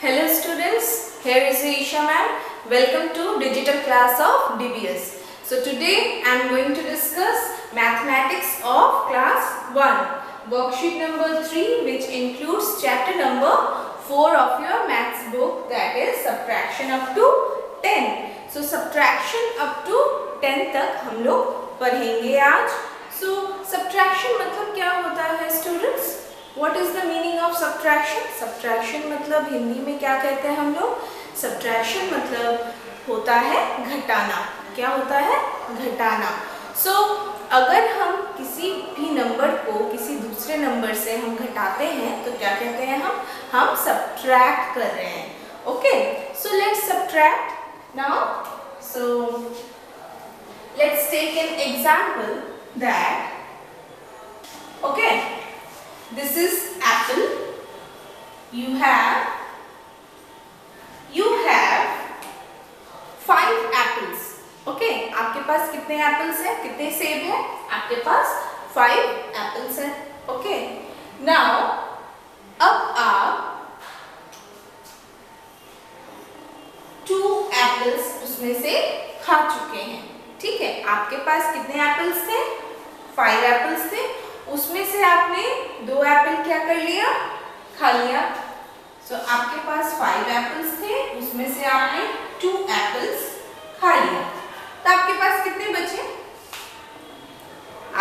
Hello students, here is Isha ma'am. Welcome to digital class of DBS. So today I am going to discuss mathematics of class 1, worksheet number 3, which includes chapter number 4 of your maths book, that is subtraction up to 10. So subtraction up to 10 तक हम लोग पढ़ेंगे आज. So subtraction मतलब क्या होता है students? What is the meaning of subtraction? Subtraction मतलब हिंदी में क्या कहते हैं हम लोग? Subtraction मतलब होता है घटाना. क्या होता है? घटाना. So अगर हम किसी भी नंबर को किसी दूसरे नंबर से हम घटाते हैं तो क्या कहते हैं हम subtract कर रहे हैं. Okay? So let's subtract now. So let's take an example that, okay, this is apple. You have 5 apples. Okay, आपके पास कितने apples हैं? कितने सेब हैं? आपके पास 5 apples हैं. Okay, now अब आप 2 apples उसमें से खा चुके हैं. ठीक है, आपके पास कितने apples थे? 5 apples थे. उसमें से आपने 2 एप्पल क्या कर लिया? खा लिया. So आपके पास 5 एप्पल्स थे, उसमें से आपने 2 एप्पल्स खा लिया. तो आपके पास कितने बचे?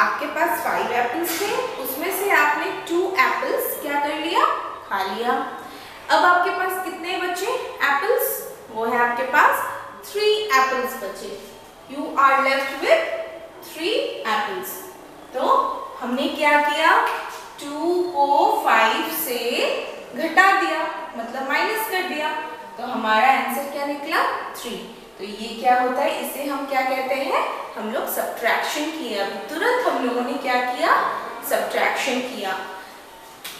आपके पास 5 एप्पल्स थे, उसमें से आपने 2 एप्पल्स क्या कर लिया? खा लिया. अब आपके पास कितने बचे एप्पल्स? वो है आपके पास 3 एप्पल्स बचे. You are left with 3 apples. तो हमने क्या किया? 2 को 5 से घटा दिया, मतलब माइनस कर दिया. तो हमारा आंसर क्या निकला? 3. तो ये क्या होता है? इसे हम क्या कहते हैं? हम लोग सब्ट्रैक्शन किया. तुरंत हम लोगों ने क्या किया? सब्ट्रैक्शन किया.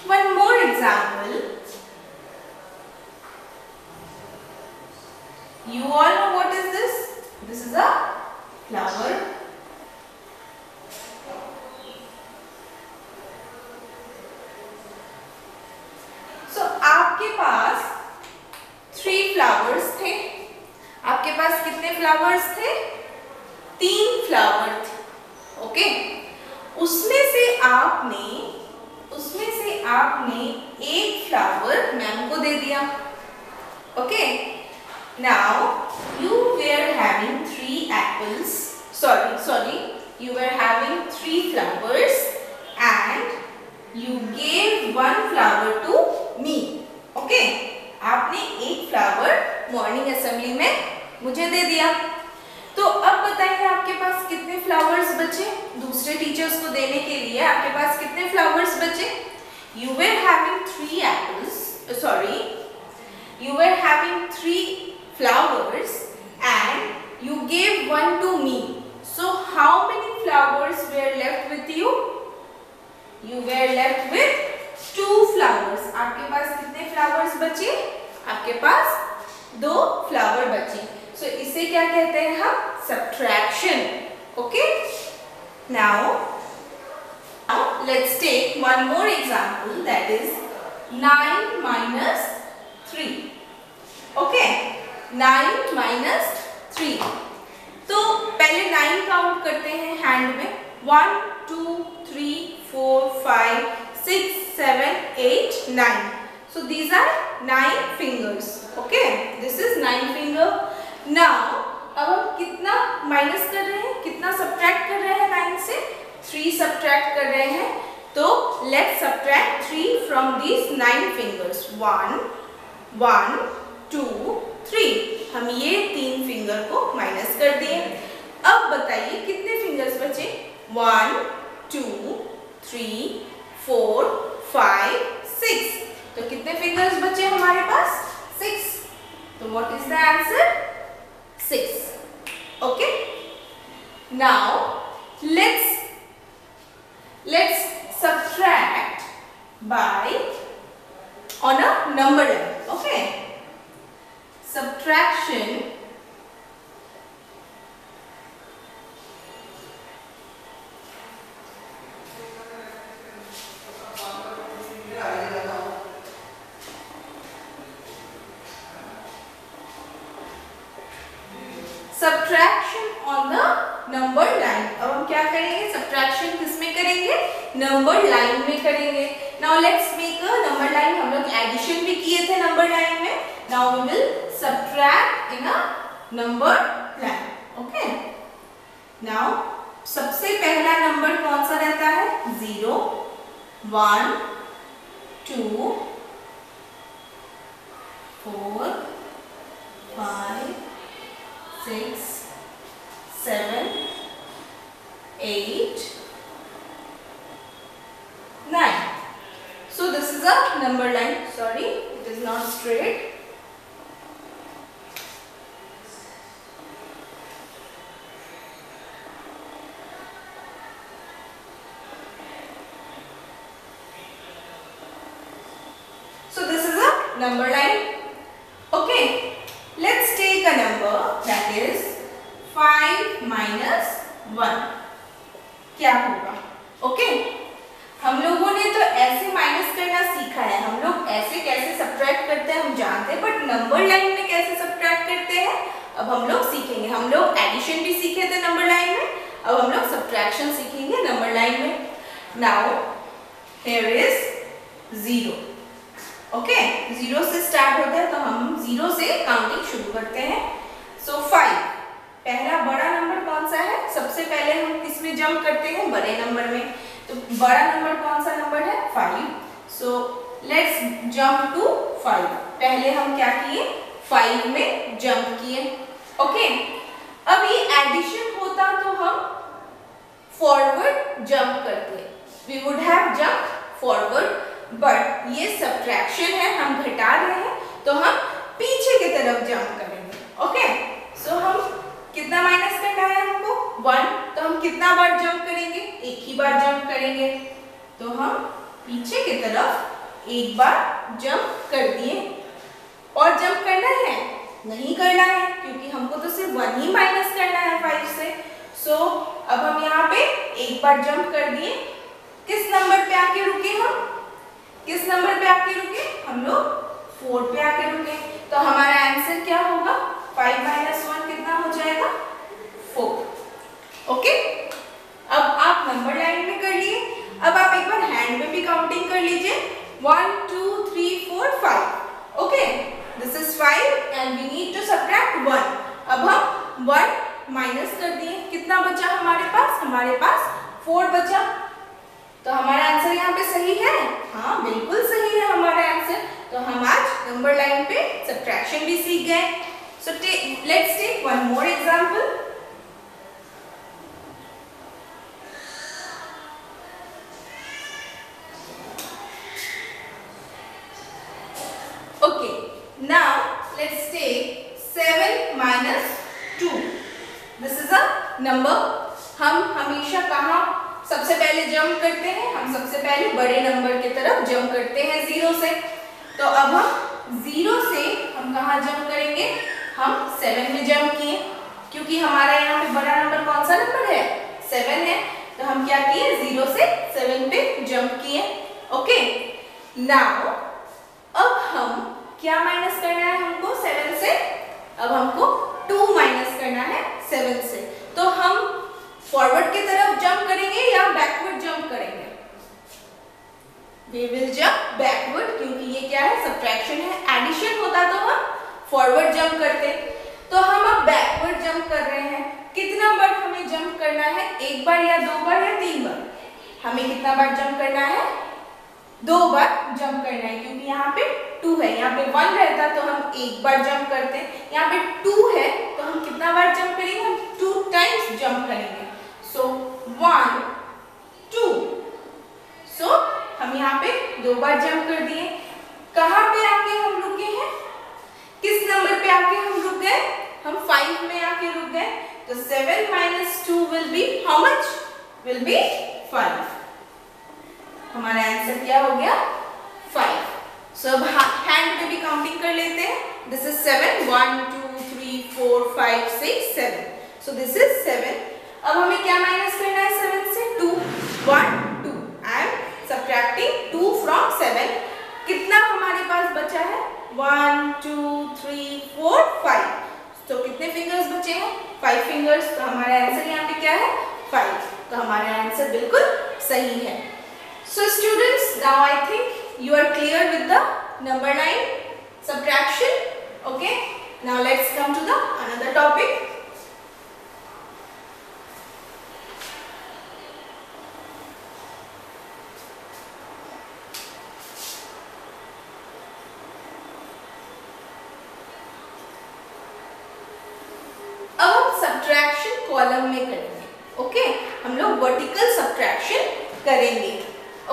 One more example. You all know what is this? This is a flower. आपके पास 3 फ्लावर्स थे. आपके पास कितने फ्लावर्स थे? 3 फ्लावर थे. ओके, उसमें से आपने एक फ्लावर मैम को दे दिया. Okay, now you were having 3 apples. Sorry, you were having 3 flowers and you gave 1 flower to me. Okay, आपने एक फ्लावर मॉर्निंग असेंबली में मुझे दे दिया. तो अब बताइए आपके पास कितने फ्लावर्स बचे? दूसरे टीचर्स को देने के लिए आपके पास कितने फ्लावर्स बचे? You were having 3 apples. You were having 3 flowers and you gave 1 to me. So how many flowers were left with you? You were left with 2 flowers. आपके पास कितने फ्लावर्स बचे? आपके पास 2 फ्लावर बचे. सो इसे क्या कहते हैं हम? Subtraction. Okay, now let's take one more example, that is 9 minus 3. Okay, 9 minus 3. तो पहले 9 काउंट करते हैं हैंड में. 1 2 3 4 5 6 7 8 9. So these are 9 fingers. Okay, this is 9 finger. Now अब हम कितना माइनस कर रहे हैं? कितना सब्ट्रैक्ट कर रहे हैं 9 से? 3 सब्ट्रैक्ट कर रहे हैं. तो let's subtract 3 from these 9 fingers. 1 1 2 3. हम ये 3 फिंगर को माइनस कर दिए. अब बताइए कितने फिंगर्स बचे? 1 2 3 4 5 6. तो कितने फिंगर्स बचे हमारे पास? 6. तो what is the answer? 6. Okay, now let's subtract by on a number level. Okay, subtraction subtraction on the number line. अब हम क्या करेंगे? subtraction किस में करेंगे? number line में करेंगे. Now let's make a number line. हम लोग addition भी किए थे number line में. Now we will subtract in a number line. Okay. Now सबसे पहला नंबर कौन सा रहता है? 0, 1, 2, 4, 5, 6, 7, 8, 9. So this is a number line. Sorry, it is not straight. So this is a number line. Okay, let's take a number that is 5 minus 1. क्या होगा? Okay, हम लोगों ने तो ऐसे माइनस करना सीखा है. हम लोग ऐसे कैसे सब्ट्रैक्ट करते हैं हम जानते हैं, बट नंबर लाइन में कैसे सब्ट्रैक्ट करते हैं अब हम लोग सीखेंगे. हम लोग एडिशन भी सीखे थे नंबर लाइन में, अब हम लोग सब्ट्रैक्शन सीखेंगे नंबर लाइन में. Now here is 0. ओके, 0 से स्टार्ट होता है तो हम 0 से काउंटिंग शुरू करते हैं. सो 5 पहला बड़ा नंबर कौन सा है? सबसे पहले हम किसमें जंप करते हैं? बड़े नंबर में. तो बड़ा नंबर कौन सा नंबर है? 5. So let's jump to 5. पहले हम क्या किए? 5 में जंप किए. ओके, अब ये एडिशन होता तो हम फॉरवर्ड जंप करते. We would have jump forward, but ये सब्ट्रैक्शन है, हम घटा रहे हैं तो हम पीछे की तरफ जंप करेंगे. ओके, सो हम कितना माइनस करना है हमको? 1. तो हम कितना बार जंप करेंगे? एक ही बार जंप करेंगे. तो हम पीछे की तरफ एक बार जंप कर दिए. और जंप करना है? नहीं करना है, क्योंकि हमको तो सिर्फ 1 ही माइनस करना है 5 से. सो अब हम यहाँ पे एक बार जंप कर दिए. किस नंबर पे आके रुके हम? किस नंबर पे आके रुके? हम लोग 4 पे आके रुके. तो हमारा आंसर क्या होगा? 5 minus 1 कितना हो जाएगा? 4. ओके, अब आप नंबर लाइन में कर लिए. अब आप एक बार हैंड में भी काउंटिंग कर लीजिए. 1, 2, 3, 4, 5. Okay, this is 5 and we need to subtract 1. अब हम 1 माइनस कर दिए. कितना बचा हमारे पास? हमारे पास 4 बचा. तो हमारा आंसर यहाँ पे सही है. हाँ, बिल्कुल सही है हमारा आंसर. तो हम आज नंबर लाइन पे सब्ट्रैक्शन भी सीख गए. So let's take one more example. Okay, now let's take 7 minus 2. This is a number. हम हमेशा कहाँ सबसे पहले जंप करते हैं? हम सबसे पहले बड़े नंबर की तरफ जंप करते हैं 0 से. तो अब हम 0 से हम कहाँ जंप करेंगे? हम 7 में जंप किए, क्योंकि हमारा यहाँ पे बड़ा नंबर कौन सा नंबर है? 7 है. तो हम क्या किए? 0 से 7 पे जंप किए. ओके, नाउ अब हम क्या माइनस करना है हमको 7 से? अब हमको 2 माइनस करना है 7 से. तो हम फॉरवर्ड की तरफ जंप करेंगे या बैकवर्ड जंप करेंगे? वी विल जंप बैकवर्ड, क्योंकि ये क्या है? सब्ट्रैक्शन है. एडिशन होता तो हम फॉरवर्ड जंप करते. तो हम अब बैकवर्ड जंप कर रहे हैं. कितना बार हमें जंप करना है? एक बार या 2 बार या 3 बार? हमें कितना बार जंप करना है? 2 बार जंप करना है, क्योंकि यहाँ पे 2 है. यहाँ पे 1 रहता तो हम एक बार जंप करते. यहाँ पे 2 है तो हम कितना बार जंप करेंगे? हम 2 टाइम्स जंप करेंगे. सो 1, 2. सो हम यहाँ पे 2 बार जंप कर दिए. कहाँ पे आके हम रुके हैं? किस नंबर पे आके हम रुक गए? हम 5 में आके रुक गए. तो 7 minus 2 will be how much? Will be 5. हमारा आंसर क्या हो गया? 5. सो अब हैंड पे भी काउंटिंग कर लेते हैं. This is 7. 1, 2, 3, 4, 5, 6, 7. So this is 7. अब हमें क्या माइनस करना है 7 से? 2. 1, 2. I am subtracting 2 from 7. कितना हमारे पास बचा है? 1, 2, 3, 4, 5. तो कितने फिंगर्स बचे हैं? 5 फिंगर्स। तो हमारा आंसर यहाँ पे क्या है? 5। तो हमारा आंसर बिल्कुल सही है। So students, now I think you are clear with the number 9 subtraction. Okay, now let's come to the another topic. अब हम सब्ट्रैक्शन कॉलम में करेंगे। ओके, हम लोग वर्टिकल सब्ट्रैक्शन करेंगे।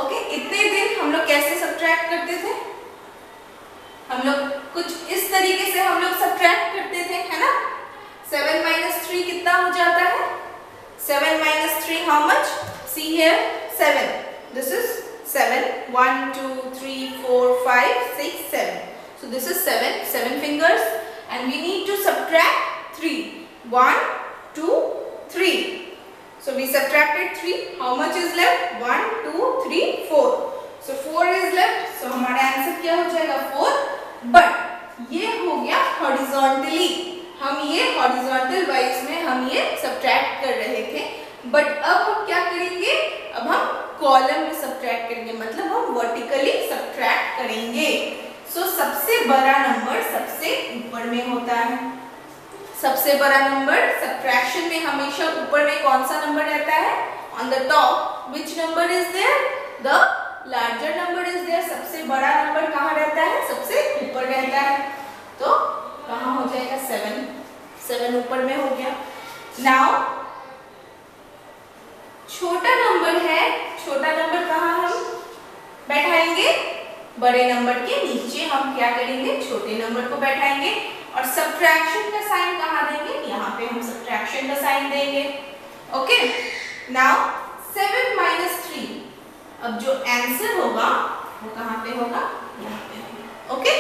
ओके, इतने दिन हम लोग कैसे सब्ट्रैक्ट करते थे? हम लोग कुछ इस तरीके से हम लोग सब्ट्रैक्ट करते थे, है ना? 7 - 3 कितना हो जाता है? 7 - 3 how much? See here, 7. This is 7. 1 2 3 4 5 6 7. So this is 7 fingers, and we need to subtract 3. 1 2 3. So we subtracted 3. How much is left? 1 2 3 4. So 4 is left. So हमारा आंसर क्या हो जाएगा? 4. बट ये हो गया हॉरिजॉन्टली, हम ये हॉरिजॉन्टल वाइज में हम ये सब्ट्रैक्ट कर रहे थे। बट अब हम क्या करेंगे? अब हम कॉलम में सब्ट्रैक्ट करेंगे, मतलब हम वर्टिकली सब्ट्रैक्ट करेंगे। सो सबसे बड़ा नंबर सबसे ऊपर में होता है। सबसे बड़ा नंबर सब्ट्रैक्शन में हमेशा ऊपर में कौन सा नंबर रहता है? On the top which number is there? The larger number is there. सबसे बड़ा नंबर कहाँ रहता है? सबसे ऊपर रहता है। तो कहाँ हो जाएगा? 7 ऊपर में हो गया। नाउ छोटा नंबर है, छोटा नंबर कहाँ हम बैठाएंगे? बड़े नंबर के नीचे हम क्या करेंगे? छोटे नंबर को बैठाएंगे। और सब्ट्रैक्शन का साइन कहाँ देंगे? यहाँ पे हम सब्ट्रैक्शन का साइन देंगे। ओके, नाउ 7 - 3, अब जो आंसर होगा वो कहाँ पे होगा? यहाँ पे होगा। ओके,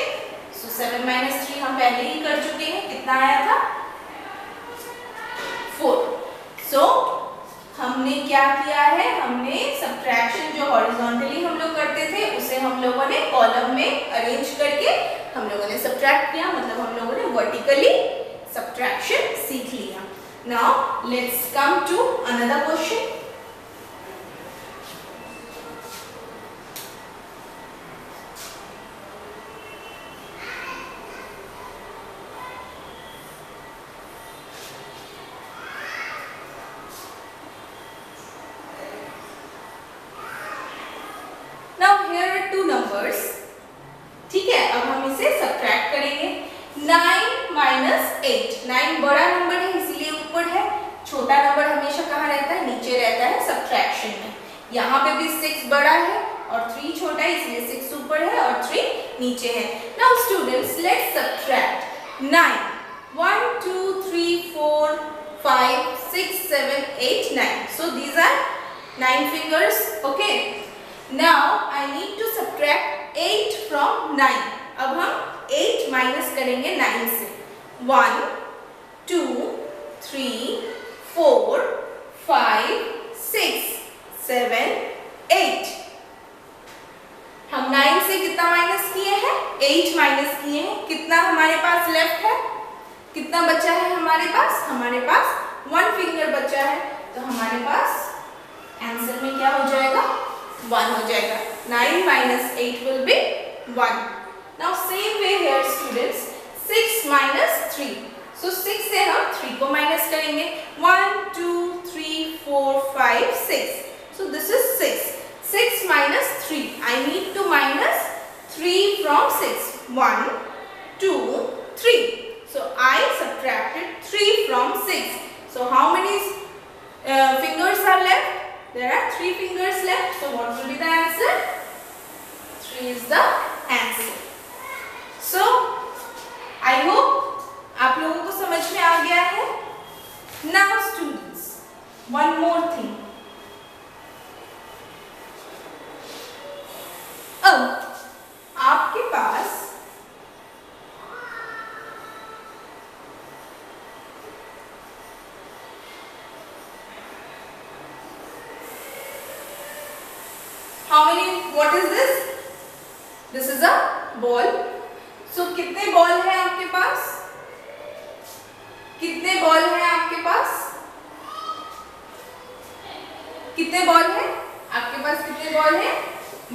सो 7 - 3 हम पहले ही कर चुके हैं। कितना आया था? 4। सो हमने क्या किया है? हमने सब्ट्रैक्शन जो हॉरिजॉन्टली हम लोग करते थे उसे हम लोगों ने कॉलम में अरेंज करके हम लोगों ने सब्ट्रैक्ट किया, मतलब हम लोगों ने वर्टिकली सब्ट्रैक्शन सीख लिया। Now let's come to another question. ठीक है, अब हम इसे सब्ट्रैक्ट करेंगे। 9 - 8, 9 बड़ा नंबर है इसीलिए ऊपर है। छोटा नंबर हमेशा कहाँ रहता है? नीचे रहता है सब्ट्रैक्शन में। यहाँ पे भी 6 बड़ा है और 3 छोटा है, इसलिए 6 ऊपर है और 3 नीचे है। Now students, let's subtract 9। 1 2 3 4 5 6 7 8 9. So these are 9 fingers. Okay. Now I need to subtract 8 from 9. अब हम 8 माइनस करेंगे 9 से। 1 2 3 4 5 6 7 8। हम 9 से कितना माइनस किए हैं? 8 माइनस किए हैं। कितना हमारे पास लेफ्ट है? कितना बचा है हमारे पास? हमारे पास 1 फिंगर बचा है। तो हमारे पास आंसर में क्या हो जाएगा? 1 हो जाएगा। 9 - 8 will be 1. Now same way here students, 6 - 3. So 6 से हम 3 को माइनस करेंगे। 1 2 3 4 5 6. So this is 6. 6 - 3. I need to minus 3 from 6. 1 2 3. So I subtracted 3 from 6. So how many fingers are left? There are 3 fingers left. So what will be the answer? 3 is the answer. So I hope आप लोगों को समझ में आ गया है। Now students, one more thing. अब आपके पास how many, what is this? This is a ball. So कितने बॉल है आपके पास? कितने बॉल हैं आपके पास? कितने बॉल हैं आपके पास? कितने बॉल हैं?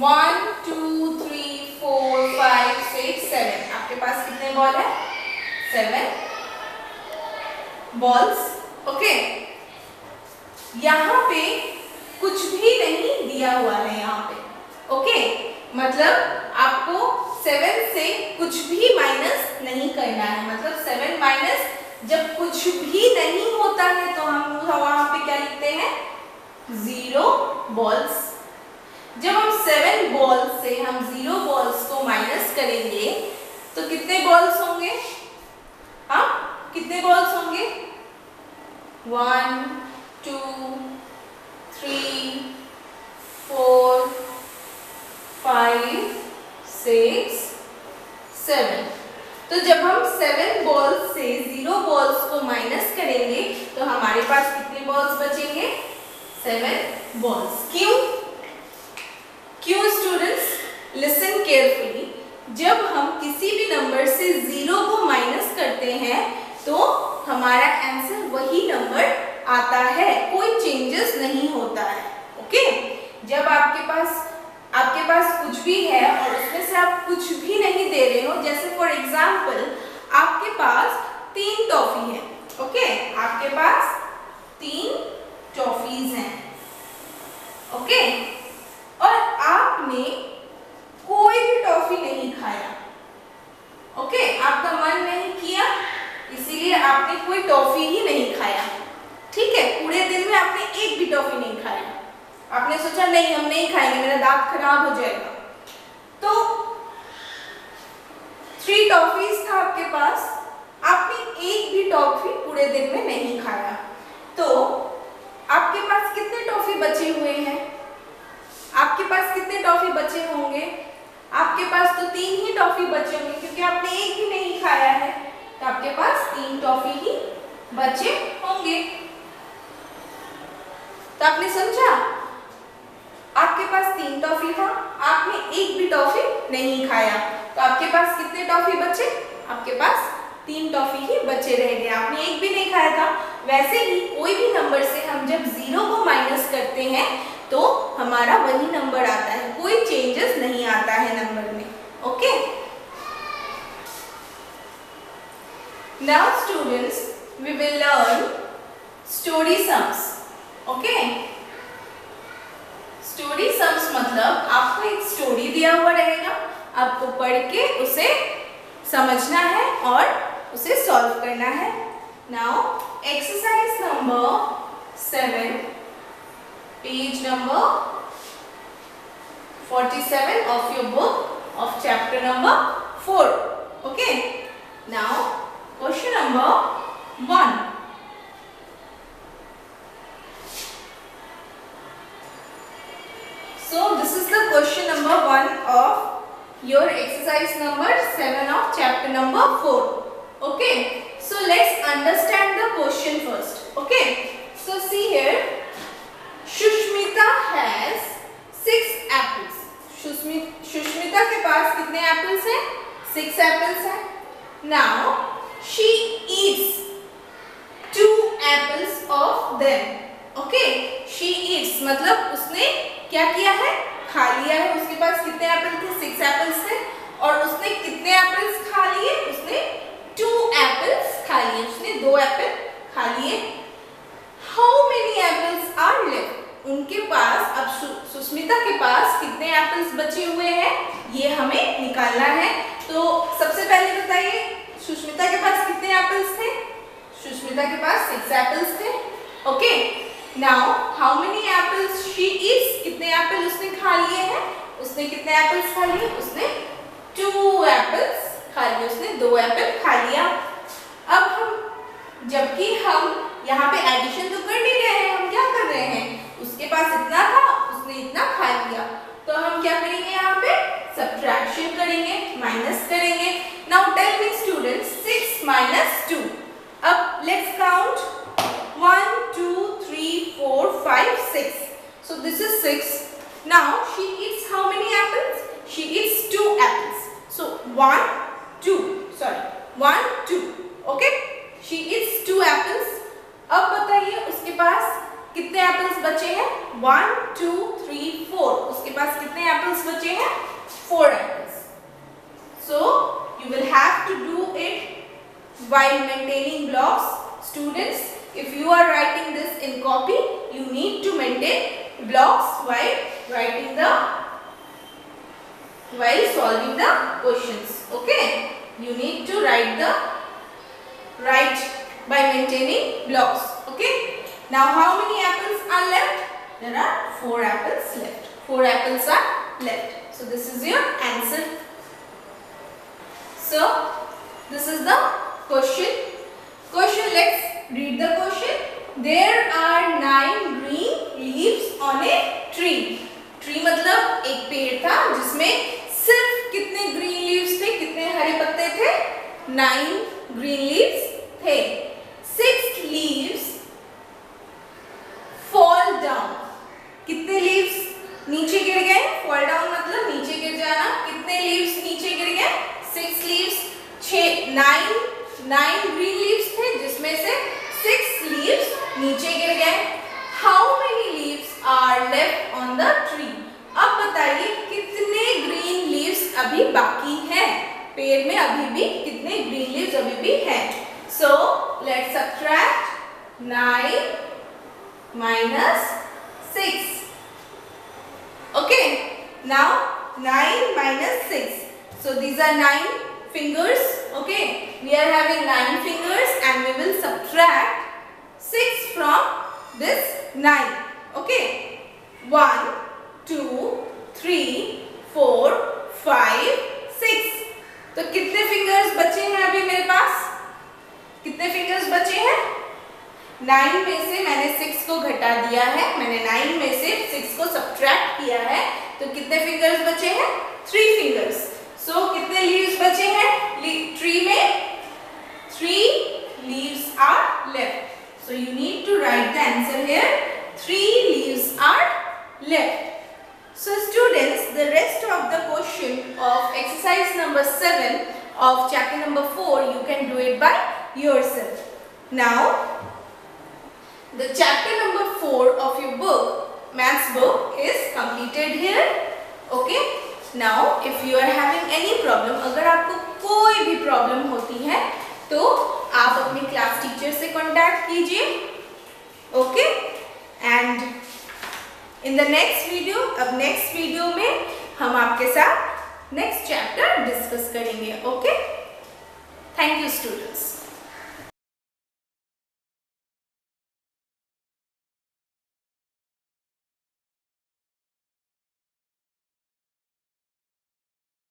1 2 3 4 5 6 7। आपके पास कितने बॉल है? 7 बॉल्स। ओके, यहाँ पे कुछ भी नहीं दिया हुआ है यहाँ पे। ओके, मतलब आपको 7 से कुछ भी माइनस नहीं करना है। मतलब 7 माइनस जब कुछ भी नहीं होता है तो हम वहां पे क्या लिखते हैं? 0 बॉल्स। जब हम 7 बॉल्स से हम 0 बॉल्स को माइनस करेंगे तो कितने बॉल्स होंगे? हाँ, कितने बॉल्स होंगे? 1 2 3 4 5 6 7। तो जब हम 7 बॉल्स से 0 बॉल्स को माइनस करेंगे तो हमारे पास कितने बॉल्स बचेंगे? 7 बॉल्स। क्यों? क्यों स्टूडेंट्स? Listen carefully. जब हम किसी भी नंबर से 0 को माइनस करते हैं तो हमारा आंसर वही नंबर आता है, कोई चेंजेस नहीं होता है। ओके, जब आपके पास कुछ भी है और उसमें से आप कुछ भी नहीं दे रहे हो, जैसे फॉर एग्जांपल आपके पास 3 टॉफी है। ओके, आपके पास 3 टॉफीज हैं। ओके, और आपने कोई भी टॉफी नहीं खाया। ओके, आपका मन नहीं किया इसीलिए आपने कोई टॉफी ही नहीं खाया। ठीक है, पूरे दिन में आपने एक भी टॉफी नहीं खाया। आपने सोचा नहीं हम नहीं खाएंगे, मेरा दांत खराब हो जाएगा। तो 3 टॉफीज था आपके पास, आपने एक भी टॉफी पूरे दिन में नहीं खाया। तो आपके पास कितने टॉफी बचे हुए हैं? आपके पास कितने टॉफी बचे होंगे? आपके पास तो 3 ही टॉफी बचे होंगे क्योंकि आपने एक भी नहीं खाया है। तो आपके पास 3 टॉफी ही बचे होंगे। तो आपने समझा? आपके पास 3 टॉफी था, आपने एक भी टॉफी नहीं खाया, तो आपके पास कितने टॉफी बचे? आपके पास 3 टॉफी ही बचे रह गए, आपने एक भी नहीं खाया था। वैसे ही कोई भी नंबर से हम जब 0 को माइनस करते हैं तो हमारा वही नंबर आता है, कोई चेंजेस नहीं आता है नंबर में। Okay, now students we will learn story sums. Okay, story sums मतलब आपको एक स्टोरी दिया हुआ रहेगा, आपको पढ़ के उसे समझना है और उसे सॉल्व करना है। Now exercise number 7, page number 47 of your book of chapter number 4. Okay, now question number 1. So this is the question number 1 of your exercise number 7 of chapter number 4. Okay, so let's understand the question first. Okay, so see here, Shushmita has 6 apples. Sushmita के पास कितने apples हैं? 6 apples हैं। Now she eats 2 apples of them. Okay, she eats मतलब उसने क्या किया है? खा लिया है। उसके पास कितने एप्पल थे? 6 एप्पल्स थे और उसने कितने एप्पल्स खा लिए? उसने 2 एप्पल्स खा लिए, उसने 2 एप्पल खा लिए। How many apples are left? उनके पास अब सुष्मिता के पास कितने एप्पल्स बचे हुए हैं ये हमें निकालना है। तो सबसे पहले बताइए सुष्मिता के पास कितने एप्पल्स थे? सुष्मिता के पास 6 एप्पल्स थे। Okay, now how many apples she Yeats? कितने एप्पल उसने खा लिए हैं? उसने कितने एप्पल्स खा लिए? उसने 2 एप्पल्स खा लिए, उसने 2 एप्पल खा लिया। अब हम जबकि हम यहाँ पे एडिशन तो कर नहीं रहे हैं, हम क्या कर रहे हैं? उसके पास इतना था, उसने इतना खा लिया, तो हम क्या करेंगे? यहाँ पे सब्ट्रैक्शन करेंगे, माइनस करेंगे। Now tell me students 6 minus 2. अब let's count 1 2 3 4 5 6. So this is 6. Now she eats how many apples? She eats 2 apples. So 1 2. Okay. She it's 2 apples. अब बताइए उसके पास कितने एप्पल्स बचे हैं? 1 2 3 4। उसके पास कितने एप्पल्स बचे हैं? 4 apples. So you will have to do it while maintaining blocks. Students, if you are writing this in copy, you need to maintain blocks while solving the questions. Okay, you need to write by maintaining blocks. Okay, now how many apples are left? There are 4 apples left. 4 apples are left. So this is your answer. So this is the question. Let's read the question. There are 9 green leaves on a tree. Tree मतलब एक पेड़ था जिसमें सिर्फ कितने green leaves थे, कितने हरे पत्ते थे? 9 ग्रीन लीव्स थे। 6 leaves fall down. कितने लीव्स नीचे गिर गए? fall down मतलब नीचे गिर जाना। कितने लीव्स नीचे गिर गए? 6 leaves। 9 ग्रीन लीव्स थे जिसमें से 6 leaves नीचे गिर गए। How many leaves are left on the tree? अब बताइए कितने ग्रीन लीव्स अभी बाकी हैं? पेड़ में अभी भी कितने ग्रीन लीव्स अभी भी हैं? So let's subtract 9 minus 6. Okay, now 9 minus 6. So these are 9 fingers. Okay, we are having 9 fingers and we will subtract 6 from this 9. Okay, 1 2 3 4 5 6. तो कितने फिंगर्स बचे हैं अभी मेरे पास? कितने फिंगर्स बचे हैं? 9 में से मैंने 6 को घटा दिया है, मैंने 9 में से 6 को सब्ट्रैक्ट किया है, तो कितने फिंगर्स बचे हैं? 3 फिंगर्स। सो कितने लीव्स बचे हैं ट्री में? 3 leaves are left. So you need to write the answer here. 3 leaves are left. So students, the rest of the question of exercise number 7 of chapter number 4, you can do it by yourself. Now, the chapter number 4 of your book, maths book, is completed here. Okay. Now, if you are having any problem, अगर आपको कोई भी problem होती है तो आप अपने class teacher से कांटेक्ट कीजिए. Okay, and in the next video, अब नेक्स्ट वीडियो में हम आपके साथ नेक्स्ट चैप्टर डिस्कस करेंगे. Okay, thank you students.